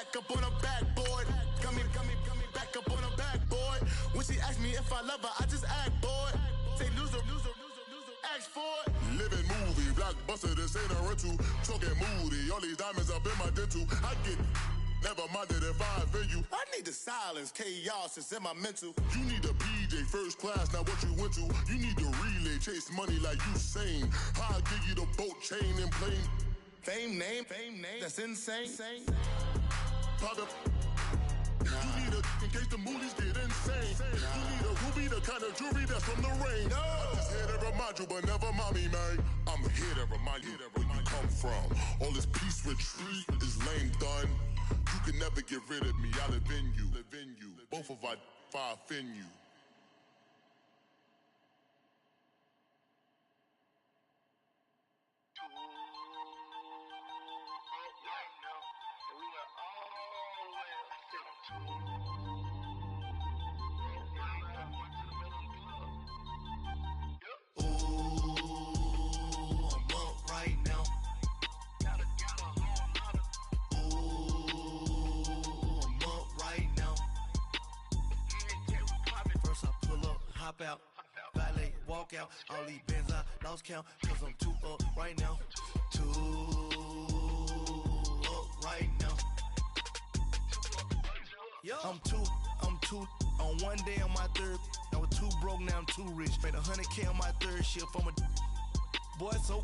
back up on her backboard. Got me back up on her backboard. When she asked me if I love her, I just act bored. Say loser, ask for it. Living movie, blockbuster, this ain't a rental. Talking moody, all these diamonds up in my dental. I get never minded if I offend you. I need the silence, chaos is in my mental. You need a PJ first class, not what you went to. You need the relay, chase money like you sane. I'll give you the boat, chain, and plane. Fame name, that's insane. Pop up. You need a in case the movies get insane. You need a ruby, the kind of jewelry that's from the rain. I'm just here to remind you, but never mommy, man. I'm here to remind you where you come from. All this peace retreat is lame done. You can never get rid of me, I live in you. Both of our fire offend you. Hop out, valet, walk out. All these bands I lost count, cause I'm too up right now. Too up right now. Yo. I'm too on one day on my third. I was too broke, now I'm too rich. Made 100K on my third shift from a boy, so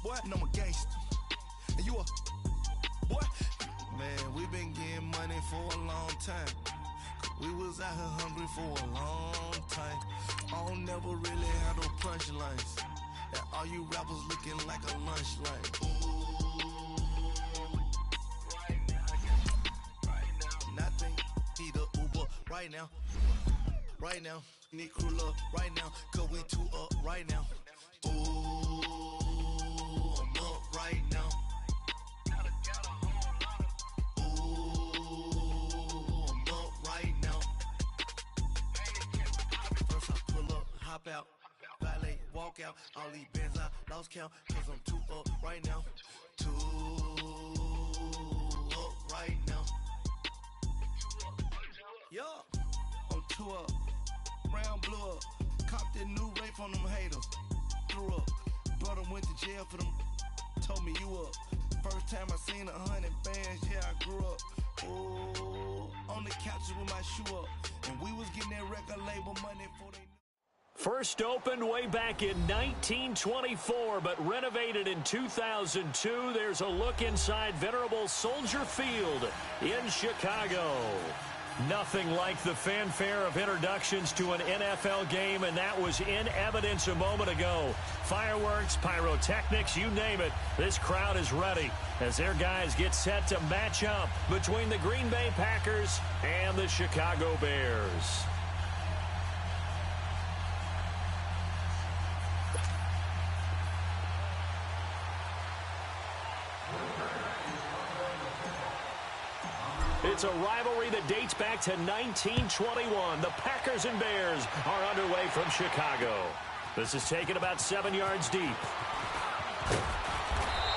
boy, and I'm a gangster. And you a boy. Man, we been getting money for a long time. We was out here hungry for a long time. I don't never really have no punchlines. And all you rappers looking like a lunch line. Nothing, need a Uber right now. Right now, need crew love right now. Cause we too up right now. Ooh, I'm up right now. Hop out, valet, walk out. All these bands I lost count, cause I'm too up right now. Too up right now. Yo, I'm too up. Round blew up. Copped that new rape on them haters. Threw up. Brother went to jail for them. Told me you up. First time I seen 100 bands, yeah, I grew up. Ooh, on the couches with my shoe up. And we was getting that record label money for they. First opened way back in 1924, but renovated in 2002. There's a look inside venerable Soldier Field in Chicago. Nothing like the fanfare of introductions to an NFL game, and that was in evidence a moment ago. Fireworks, pyrotechnics, you name it. This crowd is ready as their guys get set to match up between the Green Bay Packers and the Chicago Bears. It's a rivalry that dates back to 1921. The Packers and Bears are underway from Chicago. This is taken about 7 yards deep.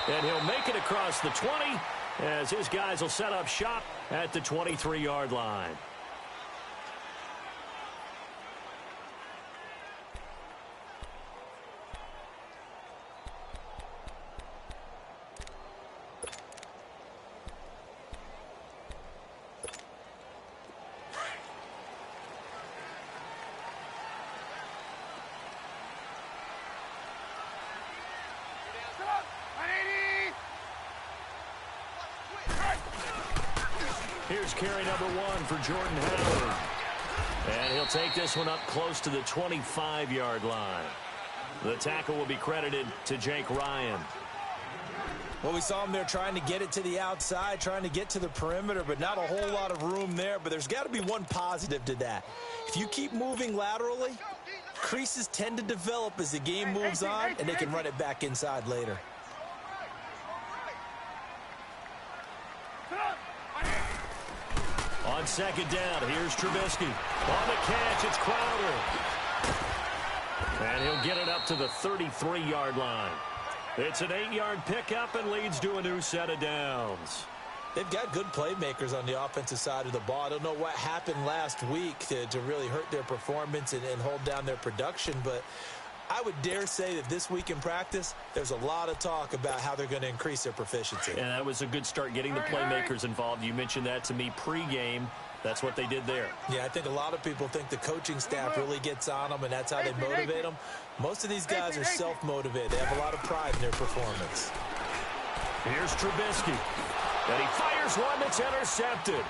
And he'll make it across the 20 as his guys will set up shop at the 23-yard line. Here's carry number 1 for Jordan Howard. And he'll take this one up close to the 25-yard line. The tackle will be credited to Jake Ryan. Well, we saw him there trying to get it to the outside, trying to get to the perimeter, but not a whole lot of room there. But there's got to be one positive to that. If you keep moving laterally, creases tend to develop as the game moves on, and they can run it back inside later. On second down, here's Trubisky. On the catch, it's Crowder. And he'll get it up to the 33-yard line. It's an 8-yard pickup and leads to a new set of downs. They've got good playmakers on the offensive side of the ball. I don't know what happened last week to really hurt their performance and hold down their production, but I would dare say that this week in practice, there's a lot of talk about how they're going to increase their proficiency. And that was a good start, getting the playmakers involved. You mentioned that to me pregame. That's what they did there. Yeah, I think a lot of people think the coaching staff really gets on them, and that's how they motivate them. Most of these guys are self-motivated. They have a lot of pride in their performance. Here's Trubisky. And he fires one that's intercepted.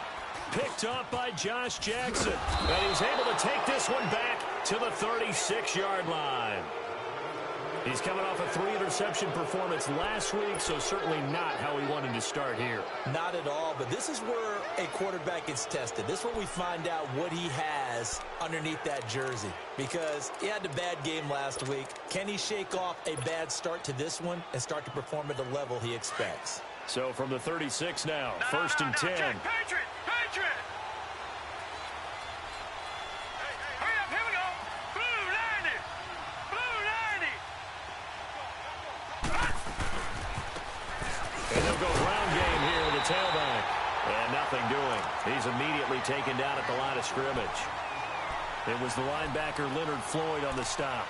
Picked off by Josh Jackson. And he's able to take this one back to the 36-yard line. He's coming off a 3-interception performance last week, so certainly not how he wanted to start here. Not at all, but this is where a quarterback gets tested. This is where we find out what he has underneath that jersey, because he had a bad game last week. Can he shake off a bad start to this one and start to perform at the level he expects? So from the 36 now, first and 10. Patriot! Hurry up, here we go! Blue 90! Blue 90! And they'll go ground game here with the tailback. And nothing doing. He's immediately taken down at the line of scrimmage. It was the linebacker Leonard Floyd on the stop.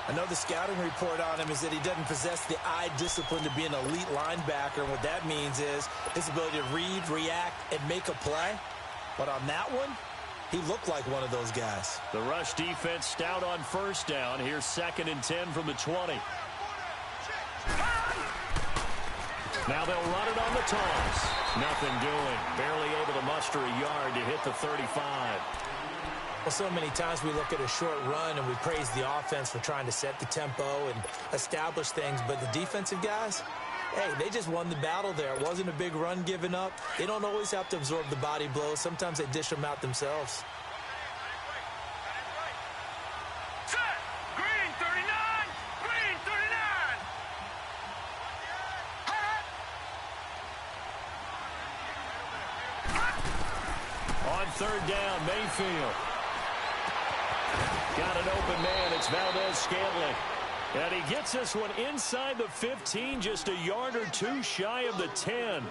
I know the scouting report on him is that he doesn't possess the eye discipline to be an elite linebacker. What that means is his ability to read, react, and make a play. But on that one, he looked like one of those guys. The rush defense stout on first down. Here's 2nd and 10 from the 20. Now they'll run it on the toss. Nothing doing. Barely able to muster a yard to hit the 35. Well, so many times we look at a short run and we praise the offense for trying to set the tempo and establish things, but the defensive guys, hey, they just won the battle there. It wasn't a big run given up. They don't always have to absorb the body blows. Sometimes they dish them out themselves. Set! Green 39! Green 39! On 3rd down, Mayfield. Got an open man. It's Valdez-Scantling. And he gets this one inside the 15, just a yard or two shy of the 10.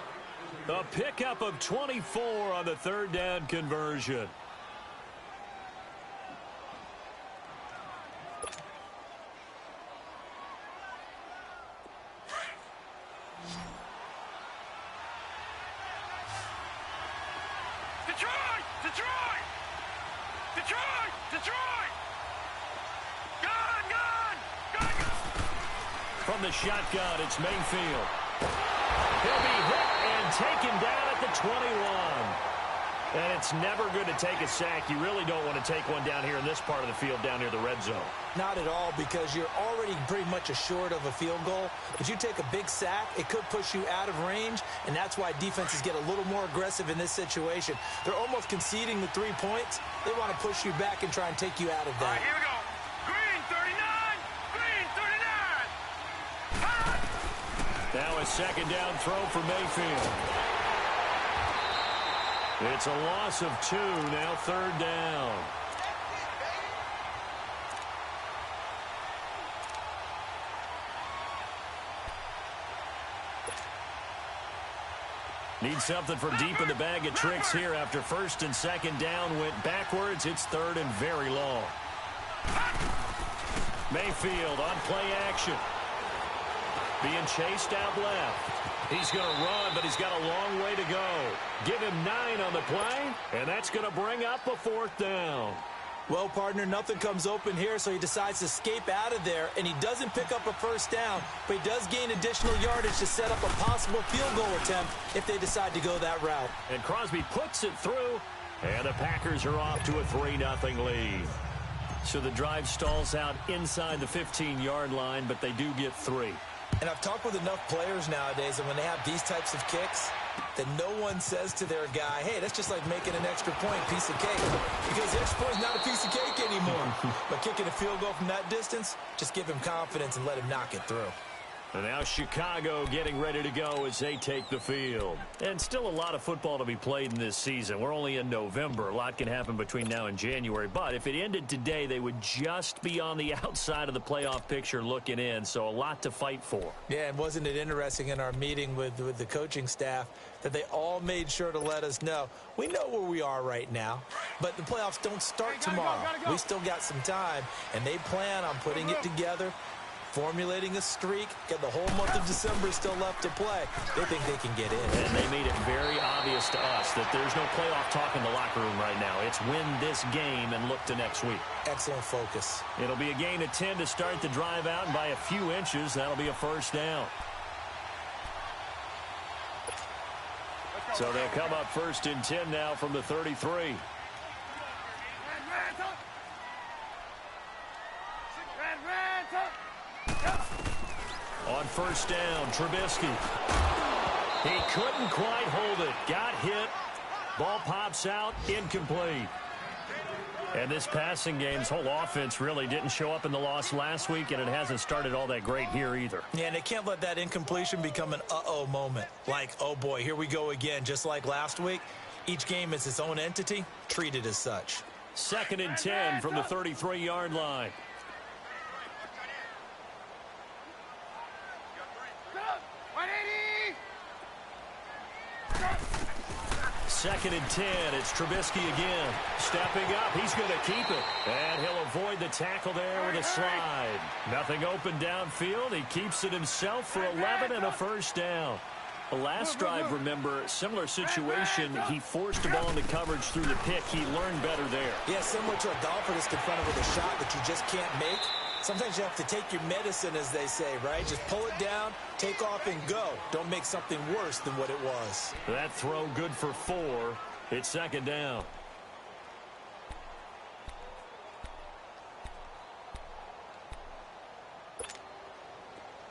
A pickup of 24 on the 3rd down conversion. Detroit! Detroit! Detroit! Detroit! Gun! Gun! Gun! From the shotgun, it's Mayfield. He'll be hit and taken down at the 21. And it's never good to take a sack. You really don't want to take one down here in this part of the field, down near the red zone. Not at all, because you're already pretty much assured of a field goal. But you take a big sack, it could push you out of range, and that's why defenses get a little more aggressive in this situation. They're almost conceding the 3 points. They want to push you back and try and take you out of All right, that. here we go. Green 39! Green 39! Now a 2nd down throw for Mayfield. It's a loss of 2, now 3rd down. Need something from deep in the bag of tricks here after 1st and 2nd down went backwards. It's 3rd and very long. Mayfield on play action. Being chased out left. He's going to run, but he's got a long way to go. Give him 9 on the play, and that's going to bring up a 4th down. Well, partner, nothing comes open here, so he decides to escape out of there, and he doesn't pick up a 1st down, but he does gain additional yardage to set up a possible field goal attempt if they decide to go that route. And Crosby puts it through, and the Packers are off to a 3-0 lead. So the drive stalls out inside the 15-yard line, but they do get 3. And I've talked with enough players nowadays, and when they have these types of kicks, that no one says to their guy, hey, that's just like making an extra point, piece of cake. Because the extra point is not a piece of cake anymore. But kicking a field goal from that distance, just give him confidence and let him knock it through. And now Chicago getting ready to go as they take the field. And still a lot of football to be played in this season. We're only in November. A lot can happen between now and January. But if it ended today, they would just be on the outside of the playoff picture looking in. So a lot to fight for. Yeah, and wasn't it interesting in our meeting with the coaching staff that they all made sure to let us know, we know where we are right now, but the playoffs don't start tomorrow. We still got some time, and they plan on putting it together, formulating a streak, get the whole month of December still left to play. They think they can get in. And they made it very obvious to us that there's no playoff talk in the locker room right now. It's win this game and look to next week. Excellent focus. It'll be a gain of 10 to start the drive out, and by a few inches, that'll be a first down. So they'll come up first and 10 now from the 33. On first down, Trubisky. He couldn't quite hold it. Got hit. Ball pops out. Incomplete. And this passing game's whole offense really didn't show up in the loss last week, and it hasn't started all that great here either. Yeah, and they can't let that incompletion become an uh-oh moment. Like, oh boy, here we go again, just like last week. Each game is its own entity, treated as such. 2nd and 10 from the 33-yard line. Second and 10. It's Trubisky again. Stepping up. He's going to keep it. And he'll avoid the tackle there with a slide. Nothing open downfield. He keeps it himself for 11 and a first down. The last drive, remember, similar situation. He forced the ball into coverage through the pick. He learned better there. Yeah, similar to a golfer that's confronted with a shot that you just can't make. Sometimes you have to take your medicine, as they say, right? Just pull it down, take off, and go. Don't make something worse than what it was. That throw good for 4. It's 2nd down.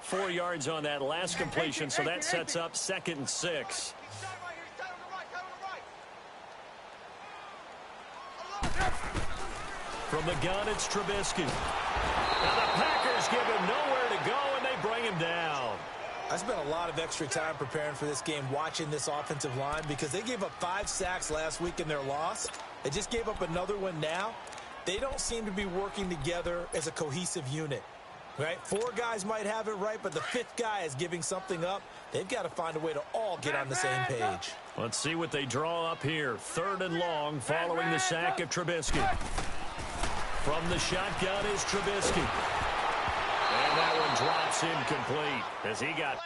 Four yards on that last completion, so that sets up 2nd and 6. From the gun, it's Trubisky. Now the Packers give him nowhere to go, and they bring him down. I spent a lot of extra time preparing for this game, watching this offensive line, because they gave up 5 sacks last week in their loss. They just gave up another one now. They don't seem to be working together as a cohesive unit. Right? 4 guys might have it right, but the 5th guy is giving something up. They've got to find a way to all get on the same page. Let's see what they draw up here. 3rd and long following the sack of Trubisky. From the shotgun is Trubisky. And that one drops incomplete as he got...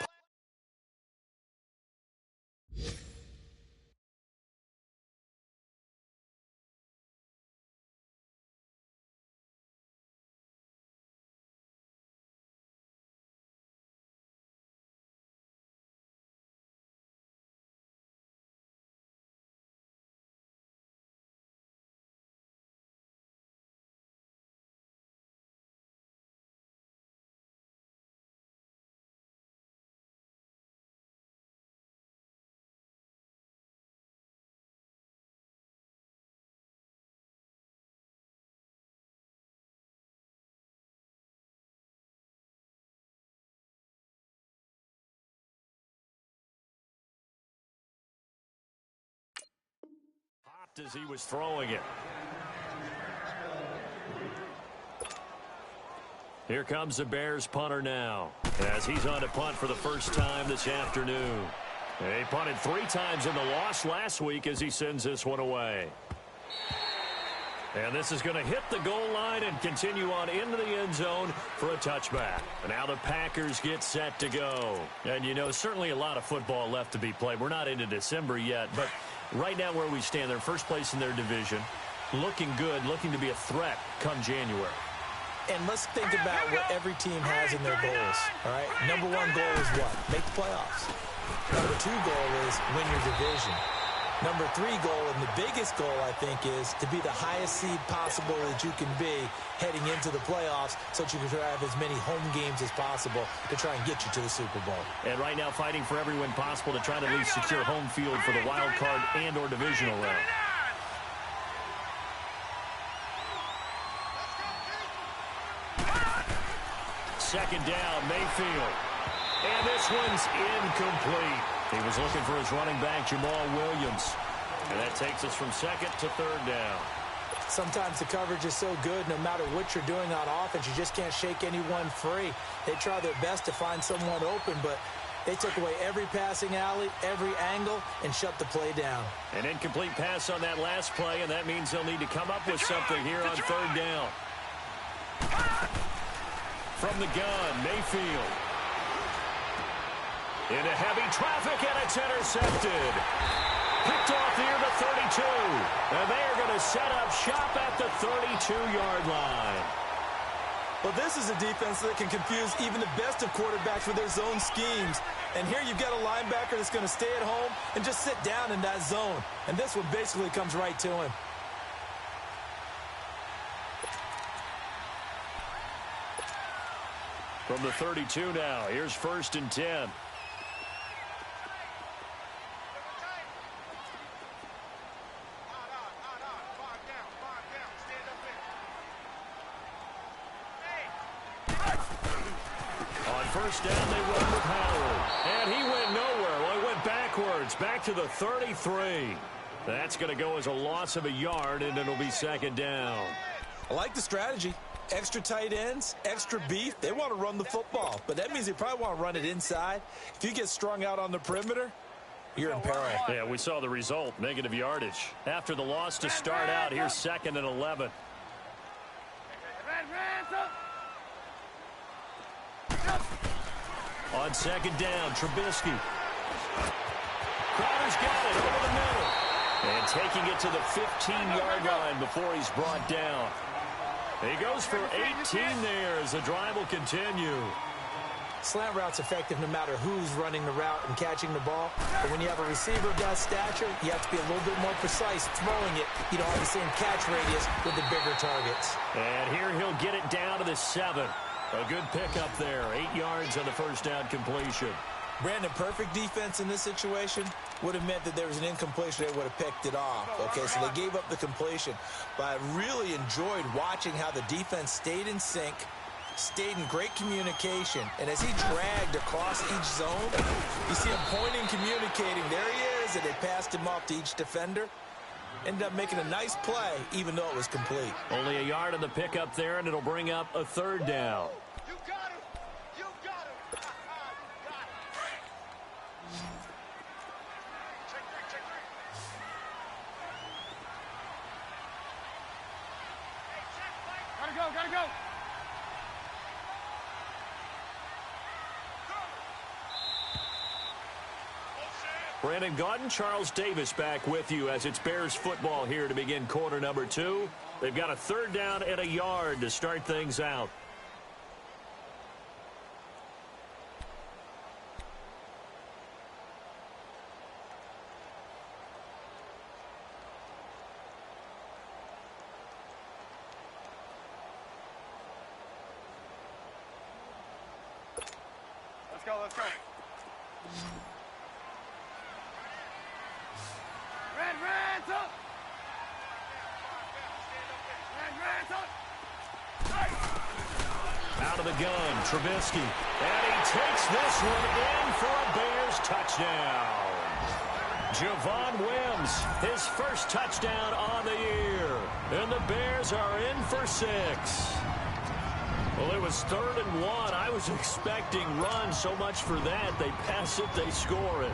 as he was throwing it. Here comes the Bears punter now as he's on to punt for the first time this afternoon. He punted 3 times in the loss last week as he sends this one away. And this is going to hit the goal line and continue on into the end zone for a touchback. And now the Packers get set to go. And, you know, certainly a lot of football left to be played. We're not into December yet, but right now where we stand, they're first place in their division, looking good, looking to be a threat come January. And let's think about what every team has in their goals, all right? Number 1 goal is what? Make the playoffs. Number 2 goal is win your division. Number 3 goal, and the biggest goal, I think, is to be the highest seed possible that you can be heading into the playoffs so that you can have as many home games as possible to try and get you to the Super Bowl. And right now fighting for every win possible to try to at least secure home field for the wild card and or divisional round. Second down, Mayfield. And this one's incomplete. He was looking for his running back, Jamal Williams. And that takes us from second to third down. Sometimes the coverage is so good, no matter what you're doing on offense, you just can't shake anyone free. They try their best to find someone open, but they took away every passing alley, every angle, and shut the play down. An incomplete pass on that last play, and that means they'll need to come up with something here on third down. From the gun, Mayfield. Into heavy traffic, and it's intercepted. Picked off near the 32. And they are going to set up shop at the 32-yard line. Well, this is a defense that can confuse even the best of quarterbacks with their zone schemes. And here you've got a linebacker that's going to stay at home and just sit down in that zone. And this one basically comes right to him. From the 32 now, here's 1st and 10. First down, they run with Howard. And he went nowhere. Well, he went backwards, back to the 33. That's going to go as a loss of a yard, and it'll be 2nd down. I like the strategy. Extra tight ends, extra beef. They want to run the football, but that means they probably want to run it inside. If you get strung out on the perimeter, you're in peril. Yeah, we saw the result, negative yardage. After the loss to start out, here's 2nd and 11. On 2nd down, Trubisky. Crowder's got it over the middle. And taking it to the 15-yard line before he's brought down. He goes for 18 there as the drive will continue. Slant route's effective no matter who's running the route and catching the ball. But when you have a receiver of that stature, you have to be a little bit more precise throwing it. You don't have the same catch radius with the bigger targets. And here he'll get it down to the 7. A good pickup there. 8 yards on the first down completion. Brandon, perfect defense in this situation would have meant that there was an incompletion. They would have picked it off. Okay, so they gave up the completion. But I really enjoyed watching how the defense stayed in sync, stayed in great communication. And as he dragged across each zone, you see him pointing, communicating. There he is, and they passed him off to each defender. Ended up making a nice play, even though it was complete. Only a yard on the pickup there, and it'll bring up a 3rd down. You got him. You got him. You got him. Check 3, check 3. Gotta go, gotta go. Brandon Gaudin, Charles Davis back with you as it's Bears football here to begin quarter number 2. They've got a 3rd down and a yard to start things out. Let's go, let's go. Red up! Red up! Out of the gun, Trubisky. And he takes this one in for a Bears touchdown. Javon Wims, his first touchdown on the year. And the Bears are in for 6. Well, it was 3rd and 1. I was expecting run, so much for that. They pass it, they score it.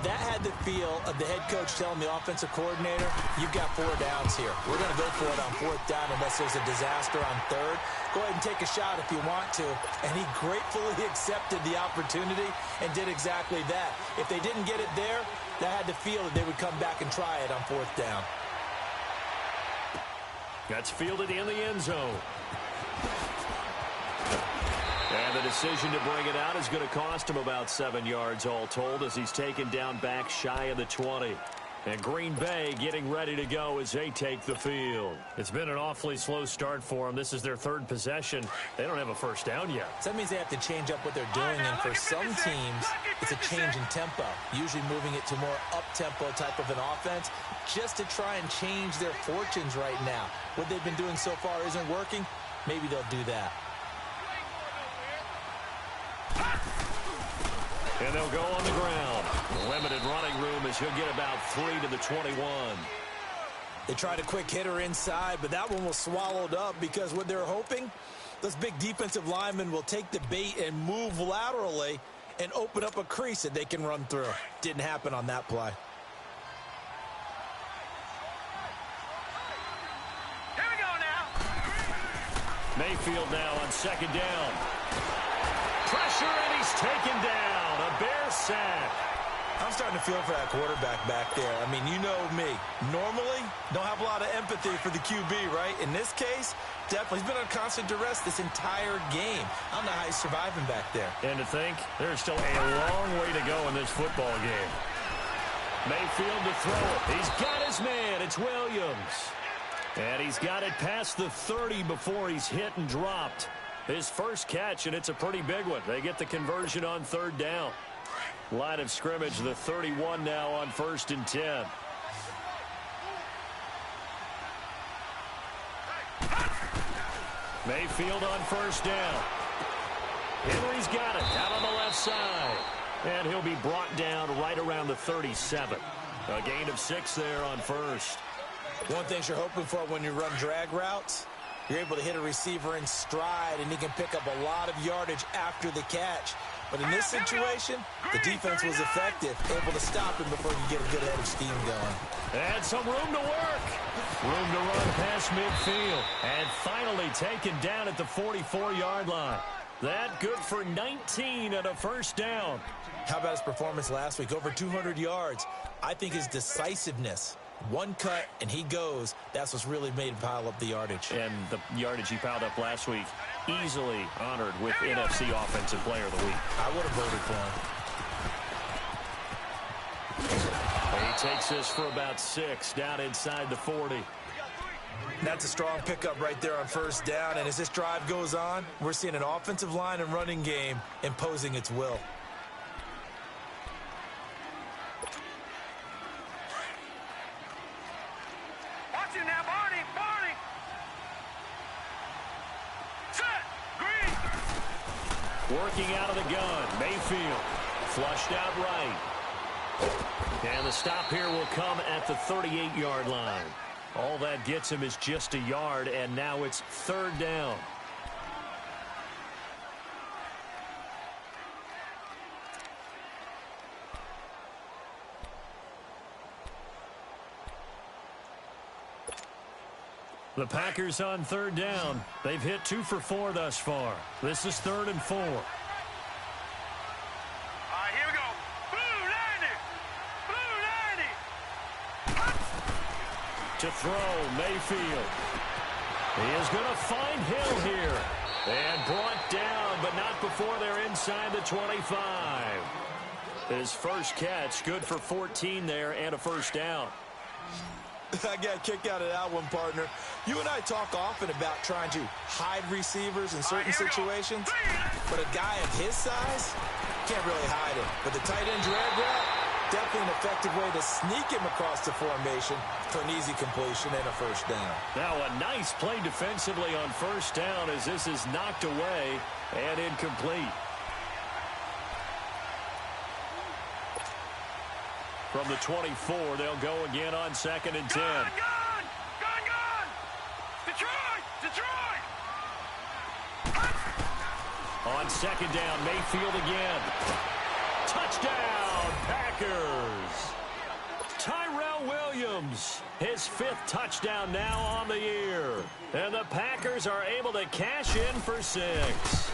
That had the feel of the head coach telling the offensive coordinator, you've got 4 downs here. We're going to go for it on 4th down unless there's a disaster on 3rd. Go ahead and take a shot if you want to. And he gratefully accepted the opportunity and did exactly that. If they didn't get it there, that had the feel that they would come back and try it on 4th down. That's fielded in the end zone. And the decision to bring it out is going to cost him about 7 yards all told as he's taken down back shy of the 20. And Green Bay getting ready to go as they take the field. It's been an awfully slow start for them. This is their 3rd possession. They don't have a first down yet. So that means they have to change up what they're doing. And for some teams, it's a change in tempo. Usually moving it to more up-tempo type of an offense just to try and change their fortunes right now. What they've been doing so far isn't working. Maybe they'll do that. And they'll go on the ground. Limited running room as he'll get about 3 to the 21. They tried a quick hitter inside, but that one was swallowed up because what they're hoping, those big defensive linemen will take the bait and move laterally and open up a crease that they can run through. Didn't happen on that play. Here we go now. Mayfield now on second down. Pressure, and he's taken down. A Bear sack. I'm starting to feel for that quarterback back there. I mean, you know me. Normally, don't have a lot of empathy for the QB, right? In this case, definitely. He's been on constant duress this entire game. I don't know how he's surviving back there. And to think, there's still a long way to go in this football game. Mayfield to throw it. He's got his man. It's Williams. And he's got it past the 30 before he's hit and dropped. His first catch, and it's a pretty big one. They get the conversion on third down. Line of scrimmage, the 31 now on 1st and 10. Mayfield on first down. Henry's got it out on the left side. And he'll be brought down right around the 37. A gain of 6 there on first. One thing you're hoping for when you run drag routes, you're able to hit a receiver in stride, and he can pick up a lot of yardage after the catch. But in this situation, the defense was effective, able to stop him before you get a good head of steam going. And some room to work. Room to run past midfield. And finally taken down at the 44-yard line. That good for 19 and a first down. How about his performance last week? Over 200 yards. I think his decisiveness, one cut and he goes, that's what's really made him pile up the yardage. And the yardage he piled up last week, easily honored with NFC Offensive Player of the Week. I would have voted for him. He takes this for about 6 down inside the 40. That's a strong pickup right there on first down. And as this drive goes on, we're seeing an offensive line and running game imposing its will. Watch it now, Barney. Barney. Set. Green. Working out of the gun. Mayfield flushed out right. And the stop here will come at the 38-yard line. All that gets him is just a yard, and now it's third down. The Packers on third down. They've hit 2 for 4 thus far. This is 3rd and 4. All right, here we go. Blue 90. Blue 90. To throw, Mayfield. He is going to find Hill here. And brought down, but not before they're inside the 25. His first catch, good for 14 there and a first down. I got a kick out of that one, partner. You and I talk often about trying to hide receivers in certain situations, but a guy of his size can't really hide him. But the tight end drag route, definitely an effective way to sneak him across the formation for an easy completion and a first down. Now a nice play defensively on first down as this is knocked away and incomplete. From the 24, they'll go again on 2nd and 10. Gone. Detroit. On second down, Mayfield again. Touchdown, Packers. Tyrell Williams, his 5th touchdown now on the year. And the Packers are able to cash in for 6.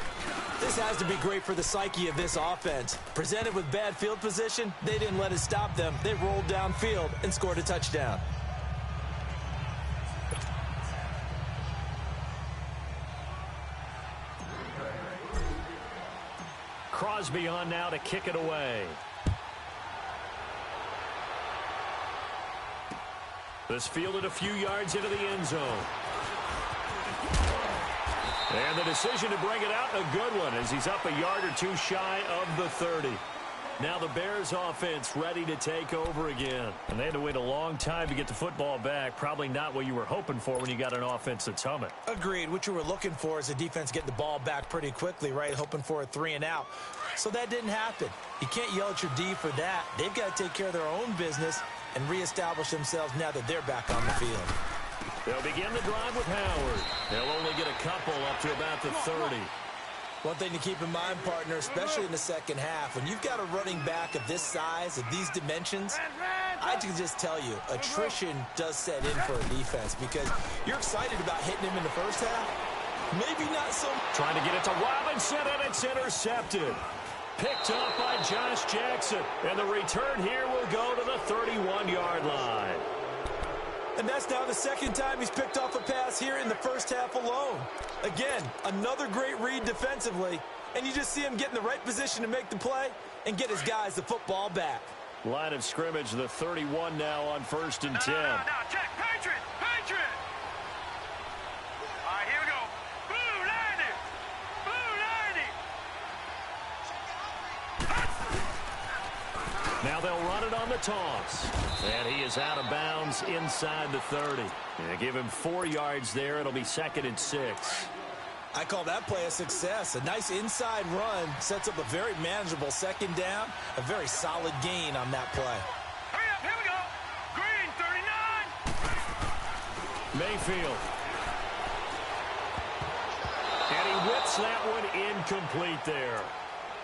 This has to be great for the psyche of this offense. Presented with bad field position, they didn't let it stop them. They rolled downfield and scored a touchdown. Crosby on now to kick it away. This fielded a few yards into the end zone. And the decision to bring it out, a good one, as he's up a yard or 2 shy of the 30. Now the Bears offense ready to take over again. And they had to wait a long time to get the football back. Probably not what you were hoping for when you got an offense that's humming. Agreed. What you were looking for is a defense getting the ball back pretty quickly, right? Hoping for a 3-and-out. So that didn't happen. You can't yell at your D for that. They've got to take care of their own business and reestablish themselves now that they're back on the field. They'll begin the drive with Howard. They'll only get a couple up to about the 30. One thing to keep in mind, partner, especially in the second half, when you've got a running back of this size, of these dimensions, I can just tell you, attrition does set in for a defense because you're excited about hitting him in the first half. Maybe not so much. Trying to get it to Robinson, and it's intercepted. Picked up by Josh Jackson. And the return here will go to the 31-yard line. And that's now the second time he's picked off a pass here in the first half alone. Again, another great read defensively, and you just see him get in the right position to make the play and get his guys the football back. Line of scrimmage, the 31 now on 1st and 10. No, check. Patriot! All right, here we go. Blue 90! Now they'll run it on the toss. And he is out of bounds inside the 30. And give him 4 yards there. It'll be 2nd and 6. I call that play a success. A nice inside run sets up a very manageable second down. A very solid gain on that play. Hurry up, here we go. Green 39. Mayfield. And he whips that one incomplete there.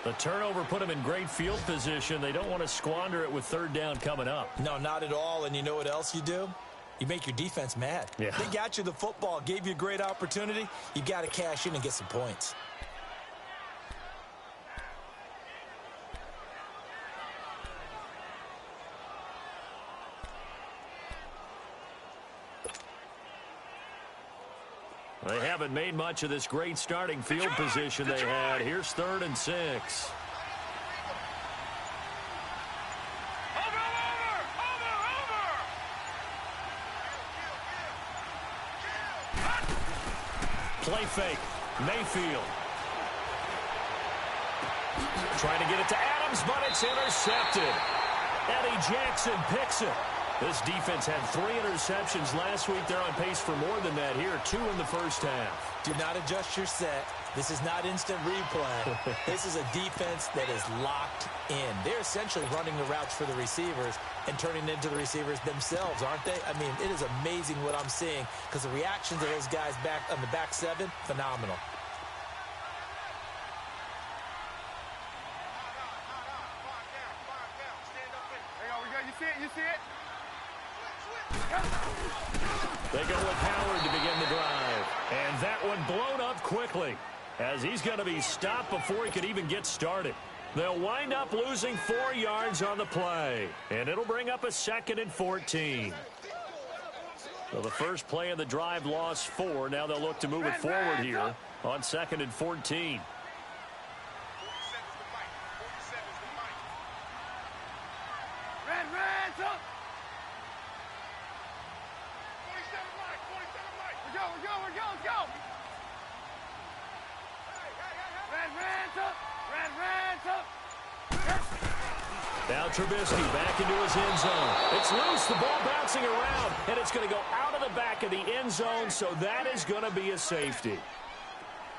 The turnover put him in great field position. They don't want to squander it with 3rd down coming up. No, not at all. And you know what else you do? You make your defense mad. Yeah. They got you the football, gave you a great opportunity. You got to cash in and get some points. They haven't made much of this great starting field position they had. Here's 3rd and 6. Play fake. Mayfield. Trying to get it to Adams, but it's intercepted. Eddie Jackson picks it. This defense had 3 interceptions last week. They're on pace for more than that here. 2 in the first half. Do not adjust your set. This is not instant replay. This is a defense that is locked in. They're essentially running the routes for the receivers and turning into the receivers themselves, aren't they? I mean, it is amazing what I'm seeing because the reactions of those guys back on the back 7, phenomenal. You see it? They go with Howard to begin the drive. And that one blown up quickly as he's going to be stopped before he could even get started. They'll wind up losing 4 yards on the play. And it'll bring up a 2nd and 14. So the first play of the drive lost 4. Now they'll look to move it forward here on 2nd and 14. Now Trubisky back into his end zone. It's loose, the ball bouncing around, and it's going to go out of the back of the end zone, so that is going to be a safety.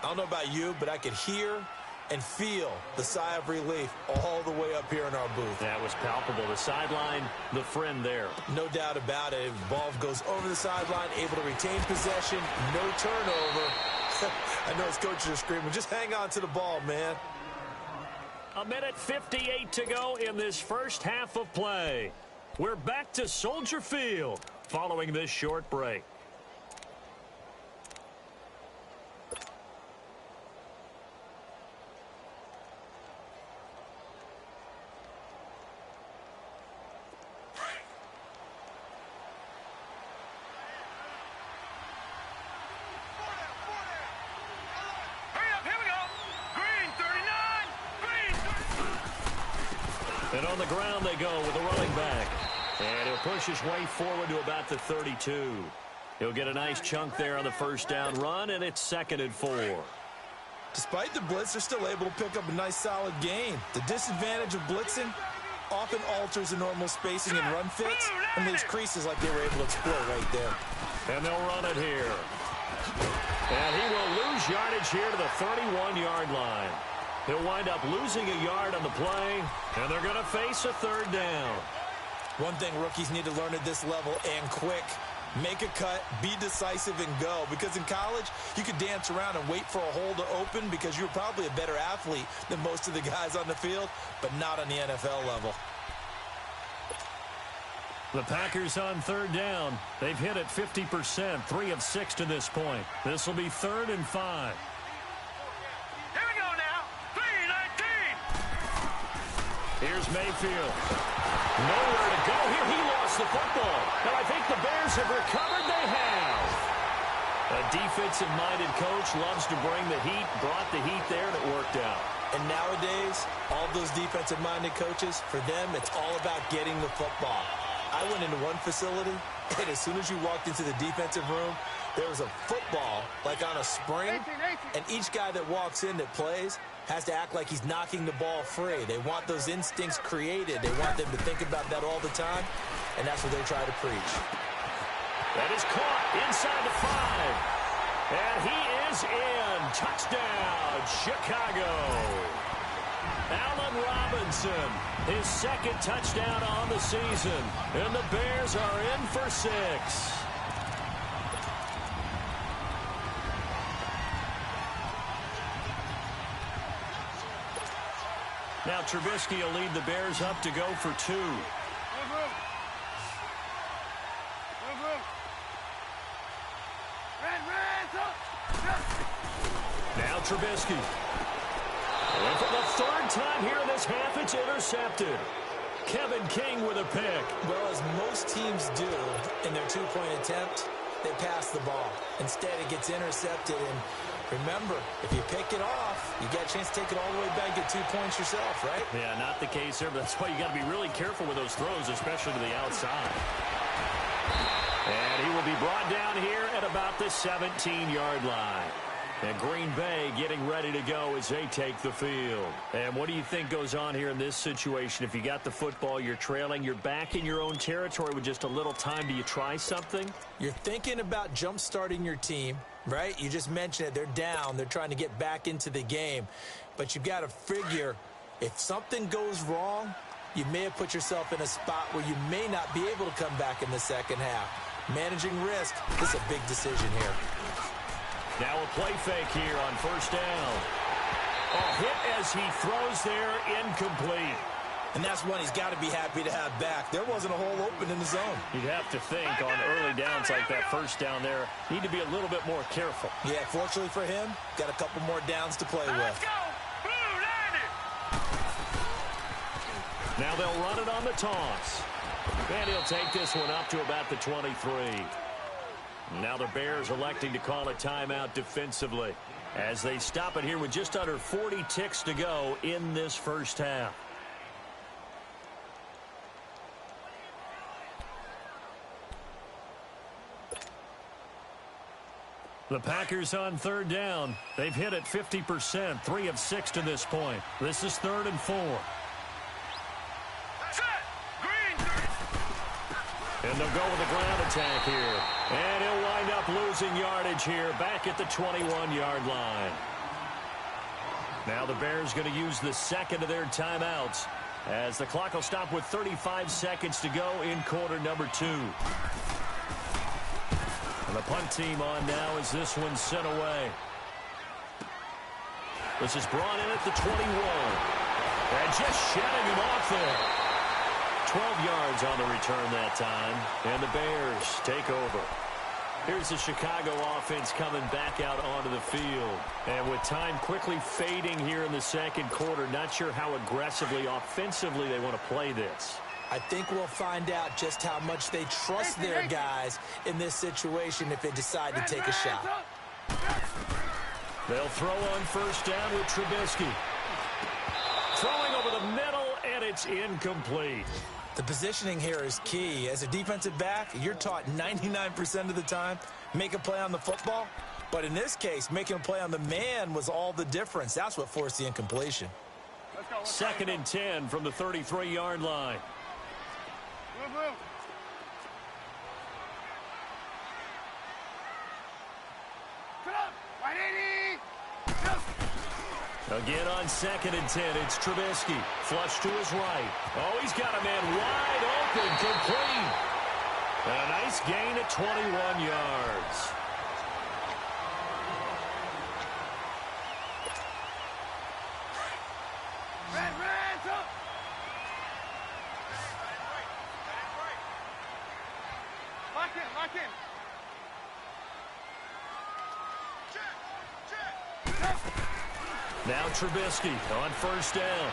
I don't know about you, but I could hear and feel the sigh of relief all the way up here in our booth. That was palpable. The sideline, the friend there. No doubt about it. The ball goes over the sideline, able to retain possession, no turnover. I know his coaches are screaming, just hang on to the ball, man. 1:58 to go in this first half of play. We're back to Soldier Field following this short break. And on the ground they go with the running back. And he'll push his way forward to about the 32. He'll get a nice chunk there on the first down run, and it's 2nd and 4. Despite the blitz, they're still able to pick up a nice, solid gain. The disadvantage of blitzing often alters the normal spacing and run fits and leaves creases like they were able to exploit right there. And they'll run it here. And he will lose yardage here to the 31-yard line. He'll wind up losing a yard on the play, and they're going to face a third down. One thing rookies need to learn at this level, and quick, make a cut, be decisive, and go. Because in college, you could dance around and wait for a hole to open because you're probably a better athlete than most of the guys on the field, but not on the NFL level. The Packers on third down. They've hit it 50%, 3 of 6 to this point. This will be 3rd and 5. Here we go now. 3-19. Here's Mayfield. Nowhere to go here. He lost the football. And I think the Bears have recovered. They have. A defensive-minded coach loves to bring the heat, brought the heat there, and it worked out. And nowadays, all those defensive-minded coaches, for them, it's all about getting the football. I went into one facility, and as soon as you walked into the defensive room, there was a football, like on a spring, and each guy that walks in that plays has to act like he's knocking the ball free. They want those instincts created. They want them to think about that all the time, and that's what they try to preach. That is caught inside the 5. And he is in. Touchdown, Chicago. Allen Robinson, his 2nd touchdown on the season. And the Bears are in for 6. Now Trubisky will lead the Bears up to go for 2. Now Trubisky. And for the 3rd time here in this half, it's intercepted. Kevin King with a pick. Well, as most teams do in their 2-point attempt, they pass the ball. Instead, it gets intercepted. And remember, if you pick it off, you got a chance to take it all the way back, get 2 points yourself, right? Yeah, not the case there, but that's why you got to be really careful with those throws, especially to the outside. And he will be brought down here at about the 17-yard line. And Green Bay getting ready to go as they take the field. And what do you think goes on here in this situation? If you got the football, you're trailing, you're back in your own territory with just a little time. Do you try something? You're thinking about jump-starting your team, right? You just mentioned it. They're down. They're trying to get back into the game. But you've got to figure if something goes wrong, you may have put yourself in a spot where you may not be able to come back in the second half. Managing risk, this is a big decision here. Now a play fake here on 1st down. A hit as he throws there, incomplete. And that's one he's got to be happy to have back. There wasn't a hole open in the zone. You'd have to think on early downs like that 1st down there, need to be a little bit more careful. Yeah, fortunately for him, got a couple more downs to play Let's with. go. Blue 90. Now they'll run it on the toss. And he'll take this one up to about the 23. Now the Bears electing to call a timeout defensively as they stop it here with just under 40 ticks to go in this 1st half. The Packers on 3rd down. They've hit it 50%, 3 of 6 to this point. This is 3rd and 4. And they'll go with a ground attack here. And he'll wind up losing yardage here back at the 21-yard line. Now the Bears going to use the 2nd of their timeouts as the clock will stop with 35 seconds to go in quarter number 2. And the punt team on now as this one's sent away. This is brought in at the 21. And just shedding him off there. 12 yards on the return that time, and the Bears take over. Here's the Chicago offense coming back out onto the field. And with time quickly fading here in the 2nd quarter, not sure how aggressively, offensively they want to play this. I think we'll find out just how much they trust their guys in this situation if they decide to take a shot. They'll throw on 1st down with Trubisky. Throwing over the middle, and it's incomplete. The positioning here is key. As a defensive back, you're taught 99% of the time, make a play on the football, But in this case, making a play on the man was all the difference. That's what forced the incompletion. Second and 10 from the 33-yard line. Again on second and 10, it's Trubisky. Flush to his right. Oh, he's got a man wide open, complete. A nice gain at 21 yards. Now Trubisky on first down.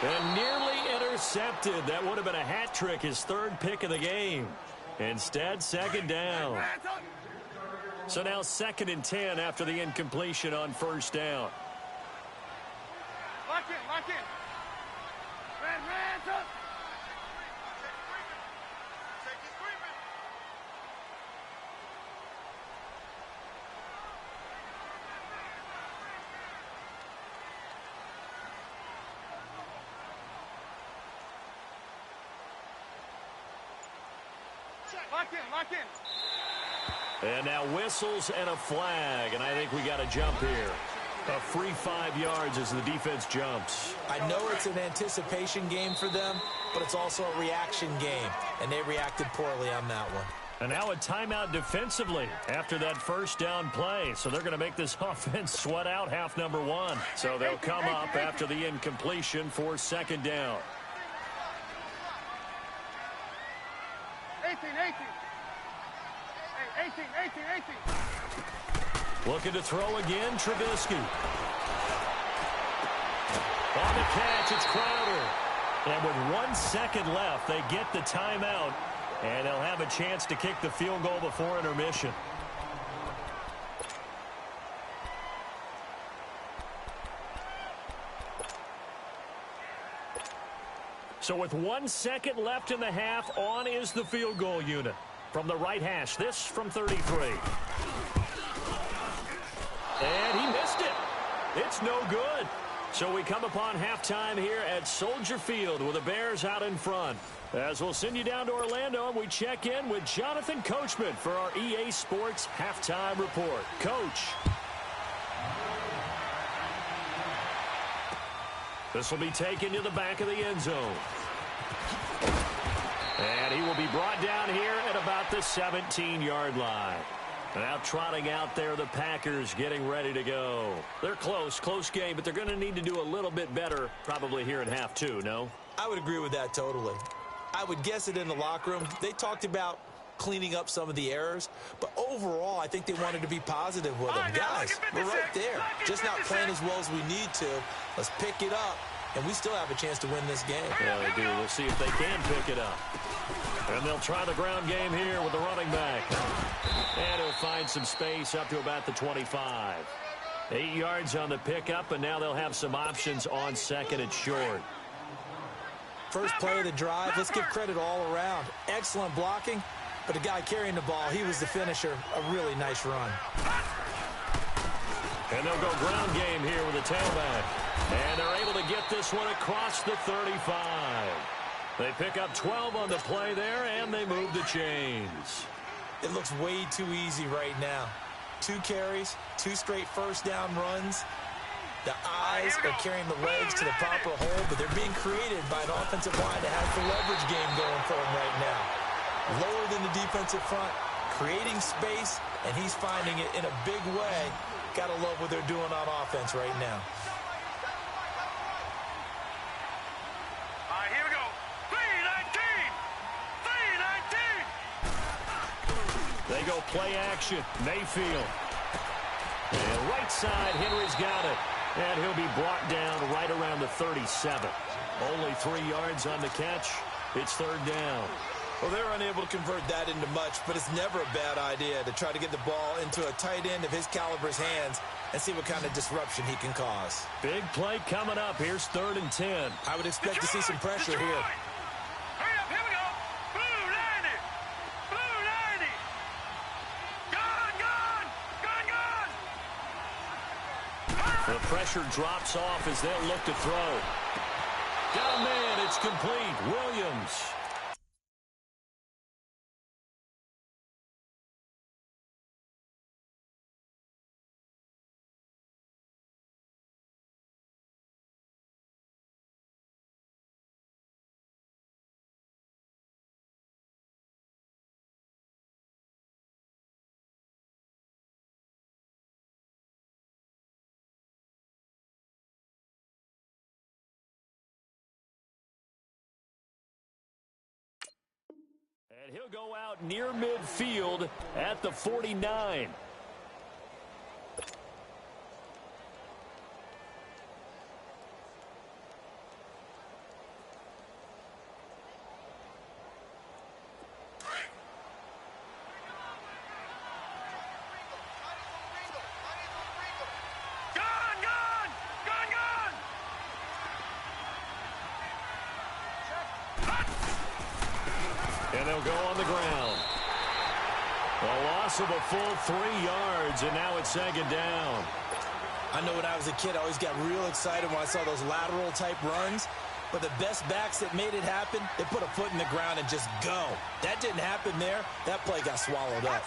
And nearly intercepted. That would have been a hat trick, his third pick of the game. Instead, second down. So now second and 10 after the incompletion on first down. Lock in. Lock in. And now whistles and a flag, and I think we got a jump here. A free 5 yards as the defense jumps. I know it's an anticipation game for them, but it's also a reaction game, and they reacted poorly on that one. And now a timeout defensively after that first down play. So they're going to make this offense sweat out half number one. So they'll come up after the incompletion for second down. 18. Looking to throw again, Trubisky. On the catch, it's Crowder. And with 1 second left, they get the timeout. And they'll have a chance to kick the field goal before intermission. So with 1 second left in the half, on is the field goal unit. From the right hash, this from 33. And he missed it. It's no good. So we come upon halftime here at Soldier Field with the Bears out in front. As we'll send you down to Orlando, and we check in with Jonathan Coachman for our EA Sports Halftime Report. Coach. This will be taken to the back of the end zone. And he will be brought down here at about the 17-yard line. Now trotting out there, the Packers getting ready to go. They're close game, but they're going to need to do a little bit better probably here in half two, no? I would agree with that totally. I would guess it in the locker room. They talked about cleaning up some of the errors, but overall, I think they wanted to be positive with them. Guys, we're right there. Just not playing as well as we need to. Let's pick it up, and we still have a chance to win this game. Yeah, they do. We'll see if they can pick it up. And they'll try the ground game here with the running back. And he'll find some space up to about the 25. 8 yards on the pickup, and now they'll have some options on second and short. First play of the drive, let's give credit all around. Excellent blocking, but the guy carrying the ball, he was the finisher. A really nice run. And they'll go ground game here with the tailback. And they're able to get this one across the 35. They pick up 12 on the play there, and they move the chains. It looks way too easy right now. 2 carries, 2 straight first down runs. The eyes are carrying the legs to the proper hole, but they're being created by an offensive line that has the leverage game going for them right now. Lower than the defensive front, creating space, and he's finding it in a big way. Got to love what they're doing on offense right now. Here we go. 3-19. They go play action. Mayfield. And right side, Henry's got it. And he'll be brought down right around the 37. Only 3 yards on the catch. It's third down. Well, they're unable to convert that into much, but it's never a bad idea to try to get the ball into a tight end of his caliber's hands and see what kind of disruption he can cause. Big play coming up. Here's 3rd and 10. I would expect to see some pressure here. Hurry up, here we go. Blue 90. Blue 90. The pressure drops off as they'll look to throw. Got a man. It's complete. Williams. And he'll go out near midfield at the 49. And they'll go on the ground. A loss of a full 3 yards, and now it's second down. I know when I was a kid, I always got real excited when I saw those lateral-type runs. But the best backs that made it happen, they put a foot in the ground and just go. That didn't happen there. That play got swallowed up.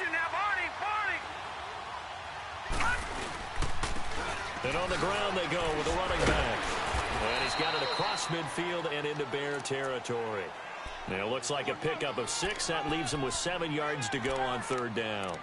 And on the ground they go with a running back. And he's got it across midfield and into Bear territory. Now it looks like a pickup of 6. That leaves him with 7 yards to go on third down.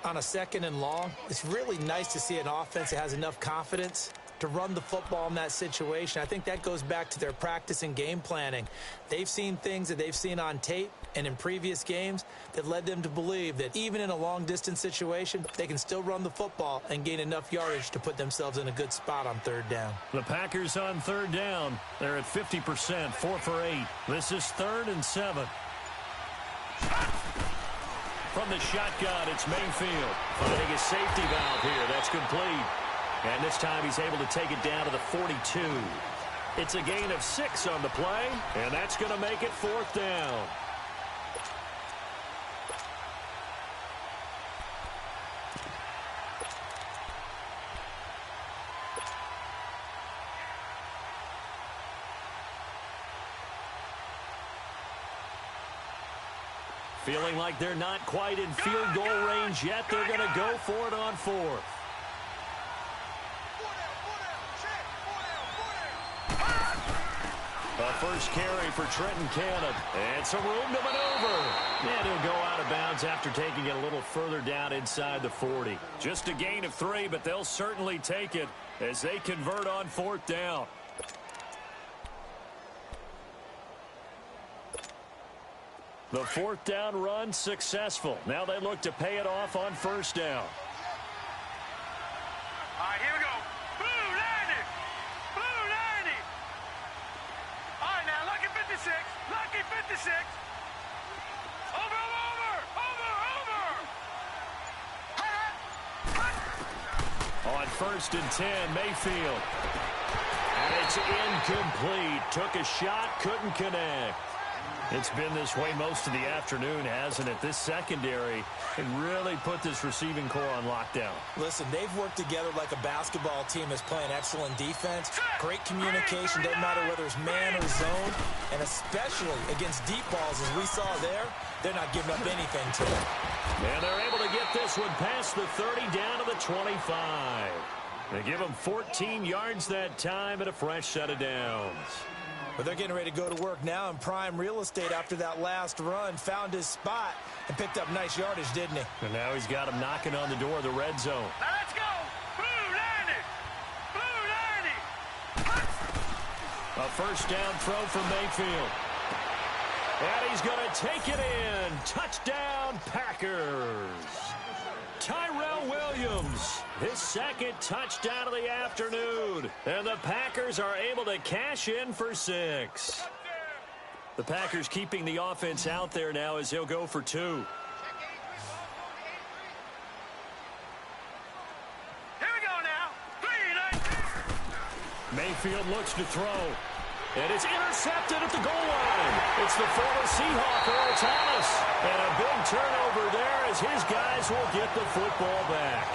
On a 2nd and long, it's really nice to see an offense that has enough confidence to run the football in that situation. I think that goes back to their practice and game planning. They've seen things that they've seen on tape and in previous games that led them to believe that even in a long-distance situation, they can still run the football and gain enough yardage to put themselves in a good spot on third down. The Packers on third down. They're at 50%, 4 for 8. This is 3rd and 7. From the shotgun, it's Mayfield. Finding his safety valve here. That's complete. And this time he's able to take it down to the 42. It's a gain of 6 on the play, and that's going to make it 4th down. Feeling like they're not quite in field goal range yet. They're going to go for it on 4th. A first carry for Trenton Cannon. And some room to maneuver. And he'll go out of bounds after taking it a little further down inside the 40. Just a gain of 3, but they'll certainly take it as they convert on 4th down. The 4th down run successful. Now they look to pay it off on 1st down. All right, here we go. Blue 90. Blue 90. All right, now, lucky 56. Lucky 56. Over. On 1st and 10, Mayfield. And it's incomplete. Took a shot, couldn't connect. It's been this way most of the afternoon, hasn't it? This secondary can really put this receiving core on lockdown. Listen, they've worked together like a basketball team that's playing excellent defense. Great communication, doesn't matter whether it's man or zone. And especially against deep balls, as we saw there, they're not giving up anything to them. And they're able to get this one past the 30 down to the 25. They give them 14 yards that time and a fresh set of downs. But they're getting ready to go to work now in prime real estate after that last run. Found his spot and picked up nice yardage, didn't he? And now he's got him knocking on the door of the red zone. Now let's go. Blue 90. Blue 90. A first down throw for Mayfield. And he's going to take it in. Touchdown, Packers. Tyrell Williams, his 2nd touchdown of the afternoon. And the Packers are able to cash in for 6. The Packers keeping the offense out there now as they'll go for 2. Here we go now. 3-9. Mayfield looks to throw. And it's intercepted at the goal line. It's the former Seahawk, Earl Thomas. And a big turnover there as his guys will get the football back.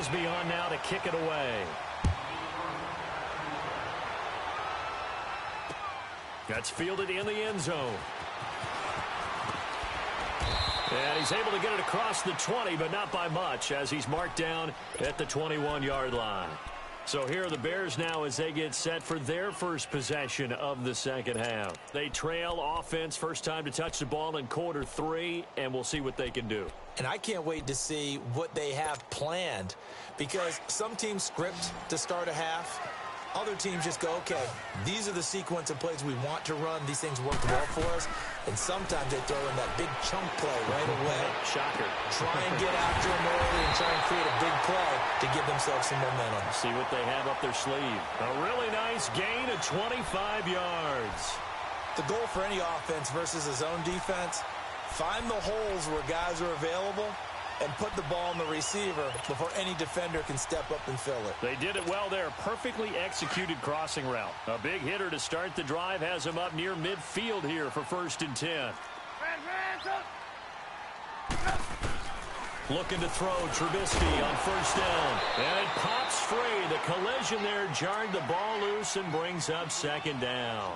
Crosby on now to kick it away. That's fielded in the end zone. And he's able to get it across the 20, but not by much, as he's marked down at the 21-yard line. So here are the Bears now as they get set for their first possession of the second half. They trail offense, first time to touch the ball in quarter 3, and we'll see what they can do. And I can't wait to see what they have planned, because some teams script to start a half. Other teams just go, okay, these are the sequence of plays we want to run. These things work well for us. And sometimes they throw in that big chunk play right away. Shocker. Try and get after them early and try and create a big play to give themselves some momentum. See what they have up their sleeve. A really nice gain of 25 yards. The goal for any offense versus a zone defense, find the holes where guys are available and put the ball in the receiver before any defender can step up and fill it. They did it well there. Perfectly executed crossing route. A big hitter to start the drive has him up near midfield here for 1st and 10. Looking to throw Trubisky on 1st down. And it pops free. The collision there jarred the ball loose and brings up 2nd down.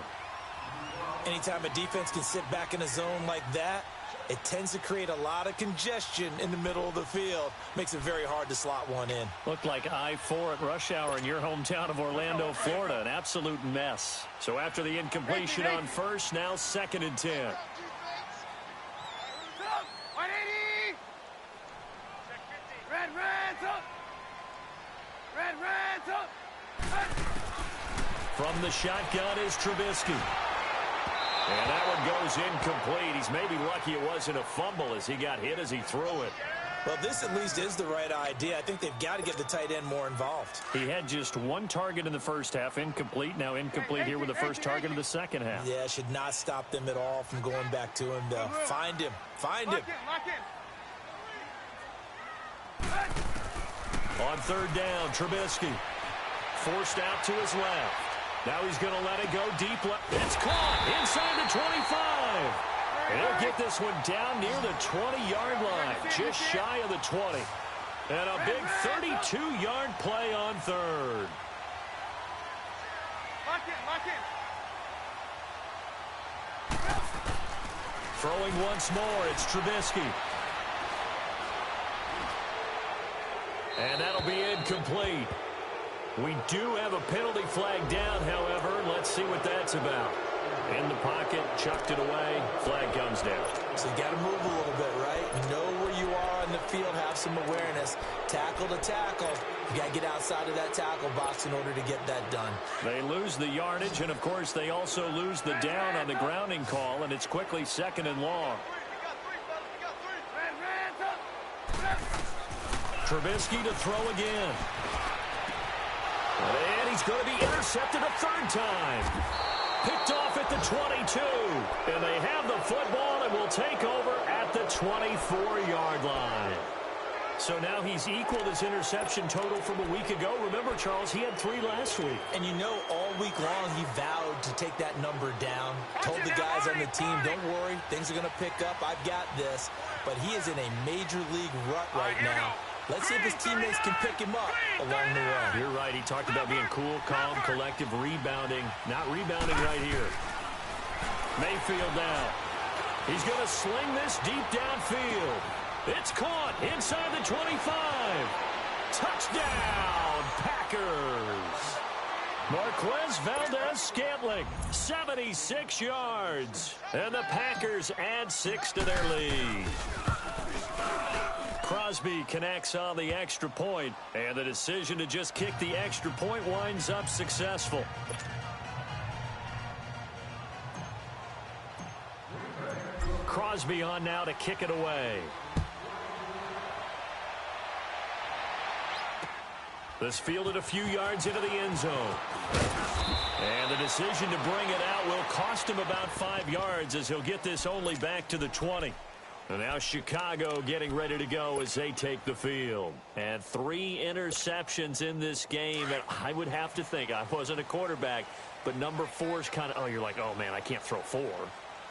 Anytime a defense can sit back in a zone like that, it tends to create a lot of congestion in the middle of the field. Makes it very hard to slot one in. Looked like I-4 at rush hour in your hometown of Orlando, Florida. An absolute mess. So after the incompletion on 1st, now 2nd and 10. From the shotgun is Trubisky. And that one goes incomplete. He's maybe lucky it wasn't a fumble as he got hit as he threw it. Well, this at least is the right idea. I think they've got to get the tight end more involved. He had just one target in the first half, incomplete. Now incomplete here with the first target of the second half. Yeah, should not stop them at all from going back to him, though. Find him. Find him. On 3rd down, Trubisky. Forced out to his left. Now he's going to let it go deep left. It's caught inside the 25. And he'll get this one down near the 20-yard line, just shy of the 20. And a big 32-yard play on 3rd. Throwing once more, it's Trubisky. And that'll be incomplete. We do have a penalty flag down, however. Let's see what that's about. In the pocket, chucked it away. Flag comes down. So you got to move a little bit, right? You know where you are on the field, have some awareness. Tackle to tackle. You got to get outside of that tackle box in order to get that done. They lose the yardage, and, of course, they also lose the down on the grounding call, and it's quickly 2nd and long. Trubisky to throw again. And he's going to be intercepted a 3rd time. Picked off at the 22. And they have the football and will take over at the 24-yard line. So now he's equaled his interception total from a week ago. Remember, Charles, he had 3 last week. And you know, all week long he vowed to take that number down. Told the guys on the team, don't worry, things are going to pick up. I've got this. But he is in a major league rut right now. Let's see if his teammates can pick him up along the way. You're right. He talked about being cool, calm, collective, rebounding. Not rebounding right here. Mayfield now. He's going to sling this deep downfield. It's caught inside the 25. Touchdown, Packers. Marquez Valdez-Scantling, 76 yards. And the Packers add 6 to their lead. Crosby connects on the extra point, and the decision to just kick the extra point winds up successful. Crosby on now to kick it away. This fielded a few yards into the end zone. And the decision to bring it out will cost him about 5 yards as he'll get this only back to the 20. And now Chicago getting ready to go as they take the field. And 3 interceptions in this game. And I would have to think, I wasn't a quarterback, but number 4 is kind of, oh, you're like, oh, man, I can't throw 4.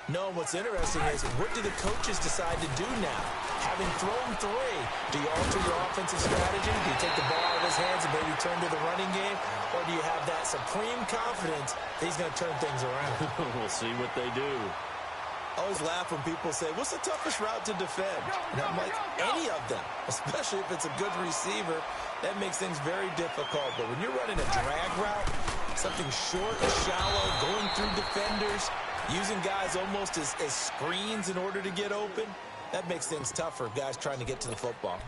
No, what's interesting is what do the coaches decide to do now? Having thrown 3, do you alter your offensive strategy? Do you take the ball out of his hands and maybe turn to the running game? Or do you have that supreme confidence that he's going to turn things around? We'll see what they do. I always laugh when people say, what's the toughest route to defend? And I'm like, any of them, especially if it's a good receiver. That makes things very difficult. But when you're running a drag route, something short and shallow, going through defenders, using guys almost as screens in order to get open, that makes things tough for guys trying to get to the football.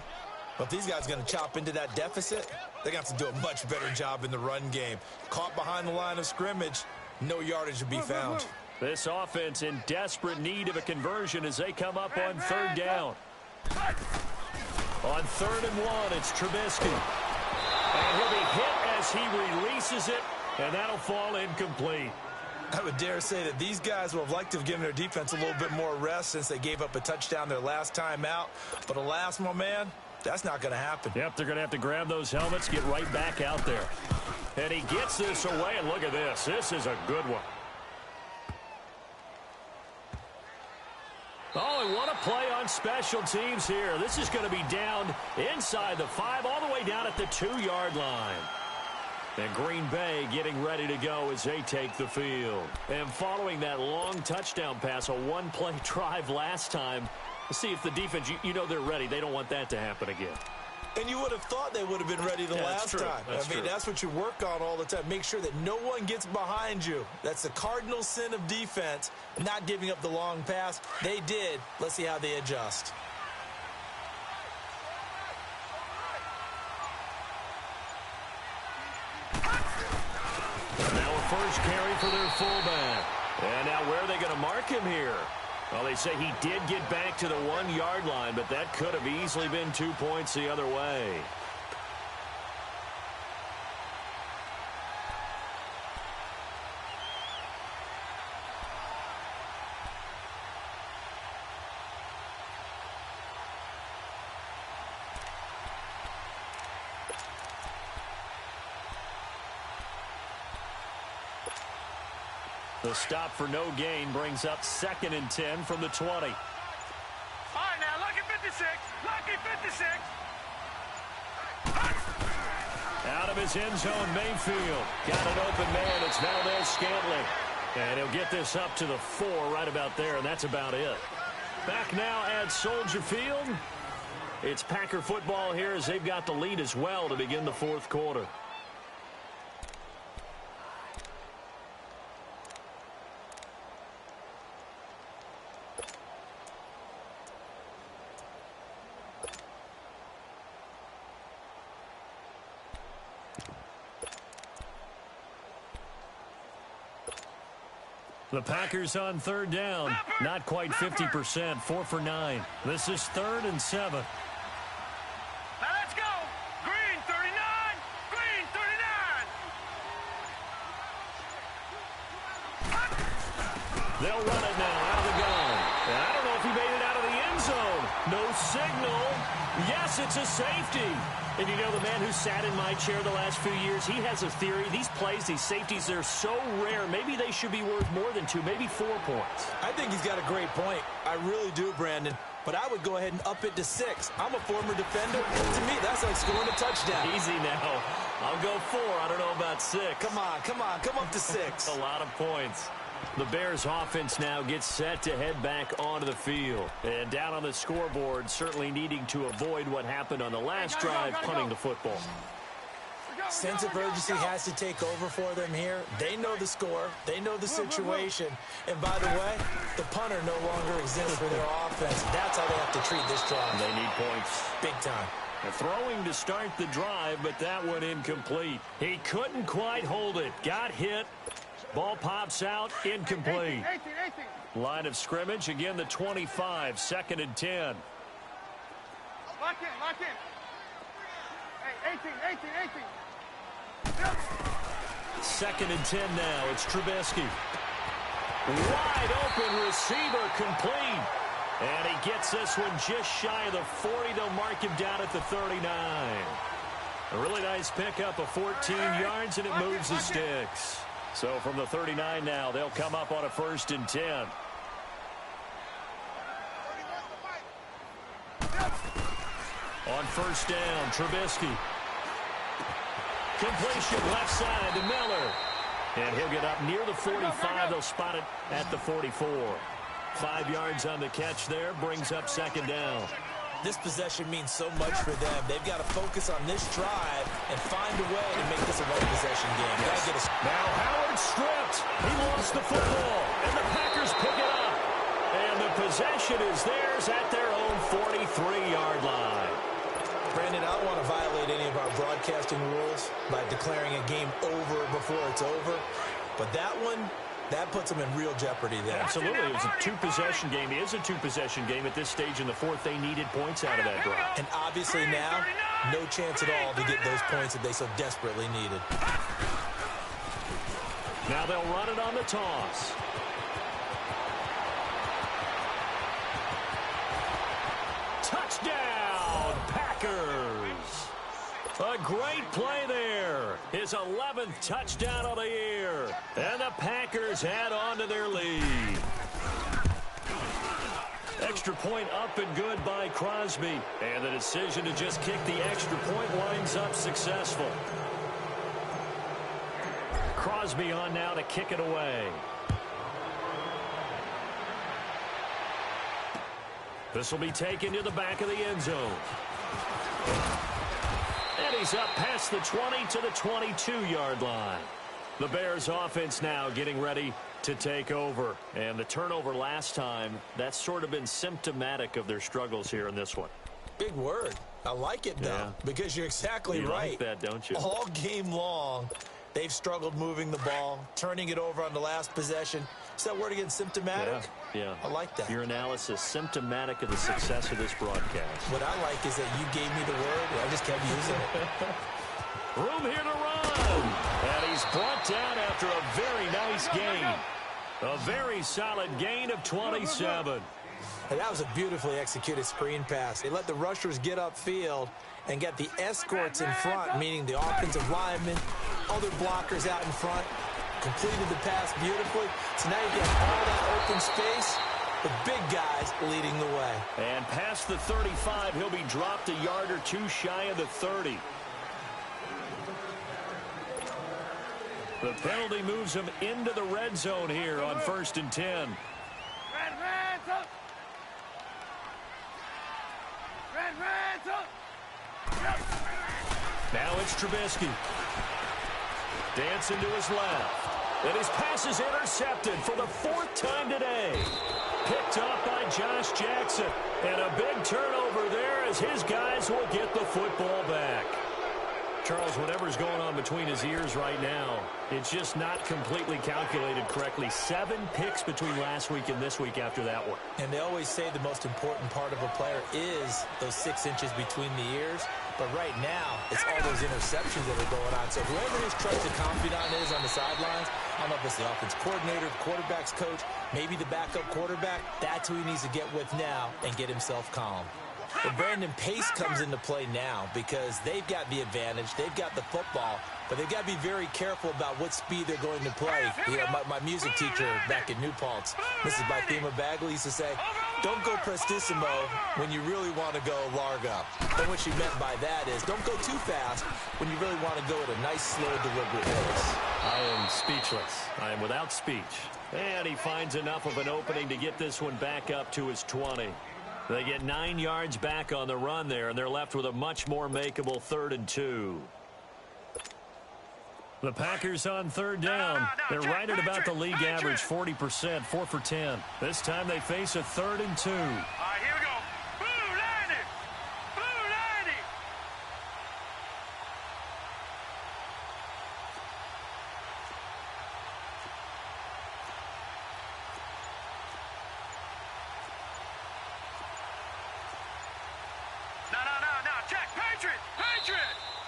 But if these guys are going to chop into that deficit, they're going to have to do a much better job in the run game. Caught behind the line of scrimmage, no yardage to be found. This offense in desperate need of a conversion as they come up on 3rd down. On 3rd and 1, it's Trubisky. And he'll be hit as he releases it, and that'll fall incomplete. I would dare say that these guys will have liked to have given their defense a little bit more rest since they gave up a touchdown their last time out. But alas, my man, that's not going to happen. Yep, they're going to have to grab those helmets, get right back out there. And he gets this away, and look at this. This is a good one. Oh, and what a play on special teams here. This is going to be down inside the 5, all the way down at the 2-yard line. And Green Bay getting ready to go as they take the field. And following that long touchdown pass, a one-play drive last time, let's see if the defense, you know they're ready. They don't want that to happen again. And you would have thought they would have been ready the last time. That's what you work on all the time. Make sure that no one gets behind you. That's the cardinal sin of defense, not giving up the long pass. They did. Let's see how they adjust. Now a first carry for their fullback. And now where are they going to mark him here? Well, they say he did get back to the 1-yard line, but that could have easily been 2 points the other way. The stop for no gain brings up 2nd and 10 from the 20. All right, now, lucky 56. Lucky 56. Out of his end zone, Mayfield. Got an open man. It's Valdez-Scantling. And he'll get this up to the 4 right about there, and that's about it. Back now at Soldier Field. It's Packer football here as they've got the lead as well to begin the 4th quarter. The Packers on 3rd down. Not quite 50%. 4 for 9. This is 3rd and 7. Now let's go. Green 39. Green 39. They'll run it now out of the gun. And I don't know if he made it out of the end zone. No signal. Yes, it's a safety. And you know, the man who sat in my chair the last few years, he has a theory. These plays, these safeties, they're so rare. Maybe they should be worth more than 2, maybe 4 points. I think he's got a great point. I really do, Brandon. But I would go ahead and up it to 6. I'm a former defender. To me, that's like scoring a touchdown. Easy now. I'll go 4. I don't know about 6. Come on. Come up to 6. A lot of points. The Bears offense now gets set to head back onto the field. And down on the scoreboard, certainly needing to avoid what happened on the last drive, punting the football. Sense of urgency has to take over for them here. They know the score. They know the situation. And by the way, the punter no longer exists for their offense. That's how they have to treat this drive. They need points. Big time. Throwing to start the drive, but that one incomplete. He couldn't quite hold it. Got hit. Ball pops out, incomplete. 18. Line of scrimmage, again the 25, 2nd and 10. Lock in. Hey, 18. 2nd and 10 now, it's Trubisky. Wide open receiver, complete. And he gets this one just shy of the 40. They'll mark him down at the 39. A really nice pickup of 14 yards, and it moves the sticks. So from the 39 now, they'll come up on a 1st and 10. On first down, Trubisky. Completion left side to Miller. And he'll get up near the 45. They'll spot it at the 44. 5 yards on the catch there. Brings up second down. This possession means so much for them. They've got to focus on this drive and find a way to make this a one-possession game. Now Howard stripped. He lost the football, and the Packers pick it up. And the possession is theirs at their own 43-yard line. Brandon, I don't want to violate any of our broadcasting rules by declaring a game over before it's over. But that one, that puts them in real jeopardy there. Absolutely. It was a two-possession game. It is a two-possession game at this stage in the fourth. They needed points out of that drive. And obviously now, no chance at all to get those points that they so desperately needed. Now they'll run it on the toss. Touchdown, Packers. A great play there. His 11th touchdown of the year. And the Packers add on to their lead. Extra point up and good by Crosby. And the decision to just kick the extra point winds up successful. Crosby on now to kick it away. This will be taken to the back of the end zone. And he's up past the 20 to the 22-yard line. The Bears offense now getting ready to take over. And the turnover last time, that's sort of been symptomatic of their struggles here in this one. Big word. I like it, though, because you're exactly right. You like that, don't you? All game long, they've struggled moving the ball, turning it over on the last possession. Is that word again, symptomatic? Yeah. I like that. Your analysis, symptomatic of the success of this broadcast. What I like is that you gave me the word, and I just kept using it. Room here to run. And he's brought down after a very nice gain. A very solid gain of 27. And that was a beautifully executed screen pass. They let the rushers get upfield and get the escorts in front, meaning the offensive linemen, other blockers out in front, completed the pass beautifully. So now you get all that open space, the big guys leading the way. And past the 35, he'll be dropped a yard or two shy of the 30. The penalty moves him into the red zone here on 1st and 10. Now it's Trubisky. Dancing to his left. And his pass is intercepted for the 4th time today. Picked up by Josh Jackson. And a big turnover there as his guys will get the football back. Charles, whatever's going on between his ears right now, it's just not completely calculated correctly. 7 picks between last week and this week after that one. And they always say the most important part of a player is those 6 inches between the ears. But right now, it's all those interceptions that are going on. So whoever his trusted confidant is on the sidelines, I don't know if it's the offense coordinator, the quarterback's coach, maybe the backup quarterback, that's who he needs to get with now and get himself calm. But Brandon, pace comes into play now because they've got the advantage. They've got the football, but they've got to be very careful about what speed they're going to play. You know, my music teacher back in New Paltz, Mrs. Bythema Bagley, used to say, don't go prestissimo when you really want to go largo. And what she meant by that is don't go too fast when you really want to go at a nice, slow, deliberate pace. I am speechless. I am without speech. And he finds enough of an opening to get this one back up to his 20. They get 9 yards back on the run there, and they're left with a much more makeable 3rd and 2. The Packers on 3rd down. They're right at about the league average, 40%, 4 for 10. This time they face a 3rd and 2. All right, here we go. Boo, Lanny! Boo, Lanny! No. Check, Patriot!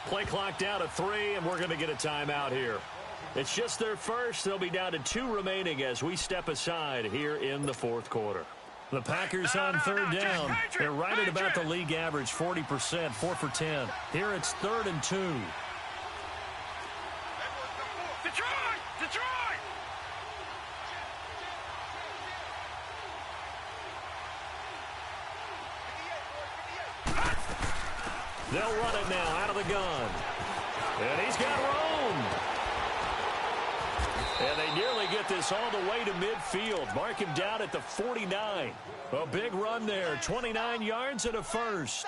Play clock down to 3, and we're going to get a timeout here. It's just their first. They'll be down to 2 remaining as we step aside here in the 4th quarter. The Packers on 3rd down. They're right at about the league average, 40%, 4 for 10. Here it's 3rd and 2. Detroit! They'll run it now out of the gun. And he's got room. And they nearly get this all the way to midfield. Mark him down at the 49. A big run there, 29 yards and a first.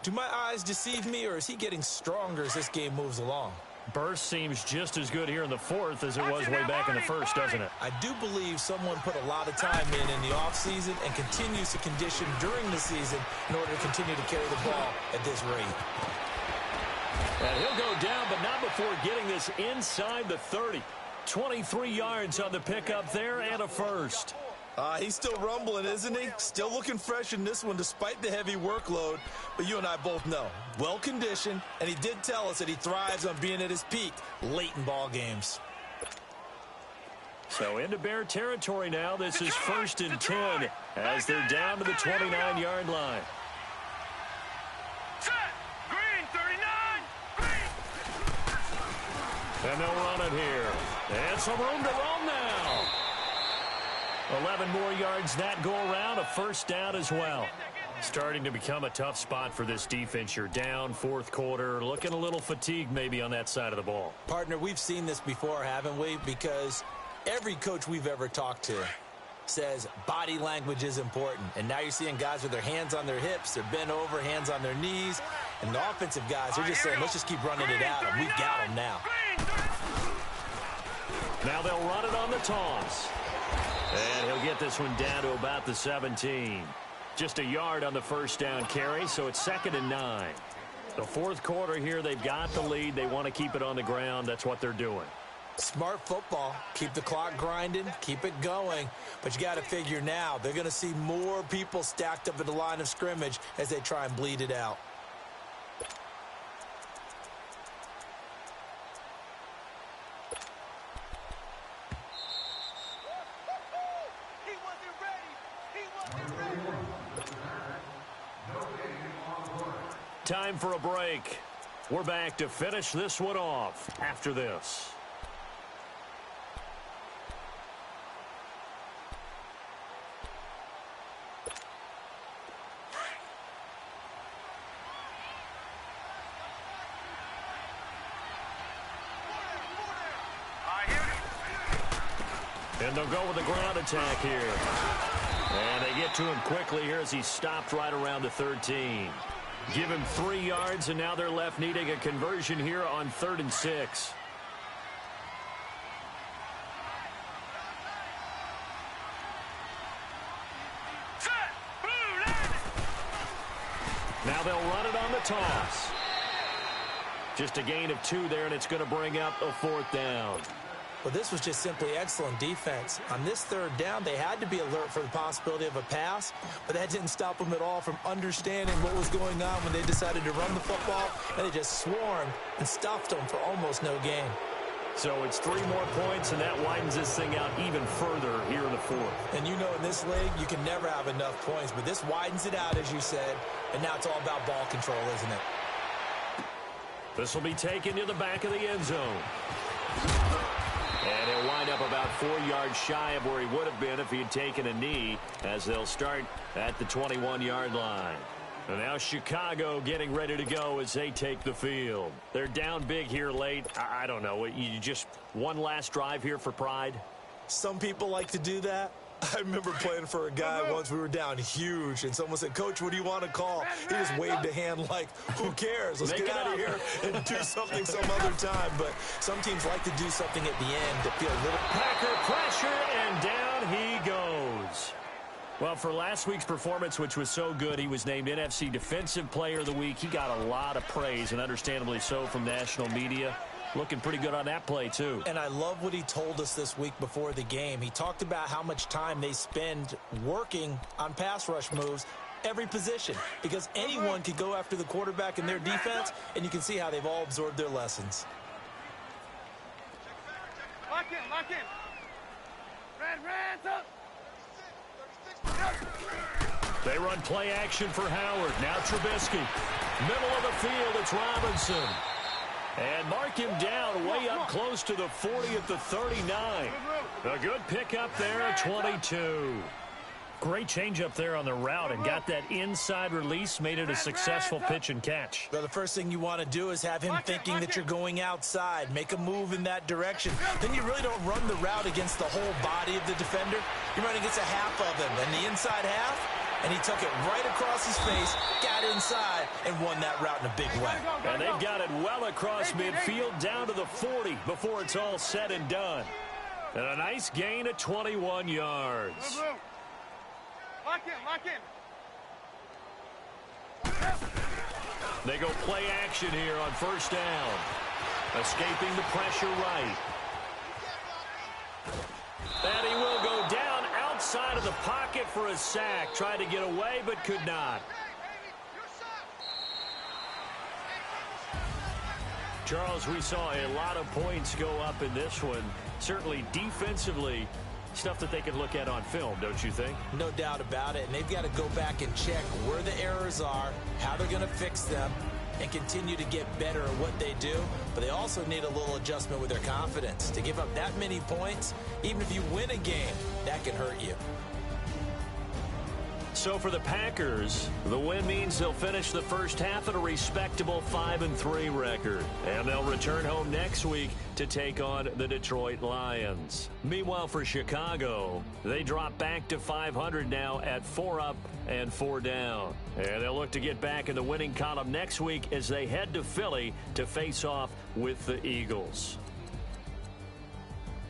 Do my eyes deceive me, or is he getting stronger as this game moves along? Burst seems just as good here in the fourth as it was way back in the first, doesn't it? I do believe someone put a lot of time in the offseason and continues to condition during the season in order to continue to carry the ball at this rate. And he'll go down, but not before getting this inside the 30. 23 yards on the pickup there and a first. He's still rumbling, isn't he? Still looking fresh in this one despite the heavy workload. But you and I both know, well-conditioned, and he did tell us that he thrives on being at his peak late in ball games. So into Bear territory now. This is 1st and 10 as they're down to the 29-yard line. Set. Green, 39. Green. And they'll run it here. And some room to roam now. 11 more yards that go around, a first down as well. Starting to become a tough spot for this defense. You're down, fourth quarter, looking a little fatigued maybe on that side of the ball. Partner, we've seen this before, haven't we? Because every coach we've ever talked to says body language is important. And now you're seeing guys with their hands on their hips, they're bent over, hands on their knees. And the offensive guys, they're just saying, let's just keep running it at them. We've got them now. Now they'll run it on the toss. And he'll get this one down to about the 17. Just a yard on the first down carry, so it's 2nd and 9. The fourth quarter here, they've got the lead. They want to keep it on the ground. That's what they're doing. Smart football. Keep the clock grinding. Keep it going. But you got to figure now, they're going to see more people stacked up at the line of scrimmage as they try and bleed it out. Time for a break. We're back to finish this one off after this. And they'll go with the ground attack here. And they get to him quickly here as he stopped right around the 13. Give him 3 yards, and now they're left needing a conversion here on 3rd and 6. Now they'll run it on the toss. Just a gain of 2 there, and it's going to bring up a 4th down. Well, this was just simply excellent defense. On this 3rd down, they had to be alert for the possibility of a pass, but that didn't stop them at all from understanding what was going on when they decided to run the football, and they just swarmed and stuffed them for almost no gain. So it's 3 more points, and that widens this thing out even further here in the 4th. And you know in this league, you can never have enough points, but this widens it out, as you said, and now it's all about ball control, isn't it? This will be taken to the back of the end zone. And he'll wind up about 4 yards shy of where he would have been if he had taken a knee, as they'll start at the 21-yard line. And now Chicago getting ready to go as they take the field. They're down big here late. I don't know. You just one last drive here for pride? Some people like to do that. I remember playing for a guy once. We were down huge, and someone said, "Coach, what do you want to call?" He just waved a hand like, who cares? Let's get out of here and do something some other time. But some teams like to do something at the end to feel a little... Packer pressure, and down he goes. Well, for last week's performance, which was so good, he was named NFC Defensive Player of the Week. He got a lot of praise, and understandably so, from national media. Looking pretty good on that play, too. And I love what he told us this week before the game. He talked about how much time they spend working on pass rush moves, every position, because anyone could go after the quarterback in their defense, and you can see how they've all absorbed their lessons. Lock in, lock in. Hands up. They run play action for Howard. Now Trubisky. Middle of the field, it's Robinson. And mark him down way up close to the 40 at the 39. A good pickup there at 22. Great changeup there on the route and got that inside release, made it a successful pitch and catch. Well, the first thing you want to do is have him thinking that you're going outside, make a move in that direction. Then you really don't run the route against the whole body of the defender. You're running against a half of him, and the inside half, and he took it right across his face, got inside, and won that route in a big way. And they've got it well across midfield down to the 40 before it's all said and done. And a nice gain of 21 yards. Lock in. They go play action here on first down. Escaping the pressure right. And he will go down outside of the pocket for a sack. Tried to get away, but could not. Charles, we saw a lot of points go up in this one. Certainly defensively, stuff that they can look at on film, don't you think? No doubt about it, and they've got to go back and check where the errors are, how they're going to fix them, and continue to get better at what they do. But they also need a little adjustment with their confidence. To give up that many points, even if you win a game, that can hurt you. So for the Packers, the win means they'll finish the first half at a respectable 5-3 record. And they'll return home next week to take on the Detroit Lions. Meanwhile, for Chicago, they drop back to 500 now at 4 up and 4 down. And they'll look to get back in the winning column next week as they head to Philly to face off with the Eagles.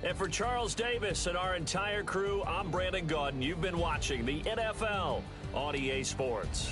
And for Charles Davis and our entire crew, I'm Brandon Gaudin. You've been watching the NFL on EA Sports.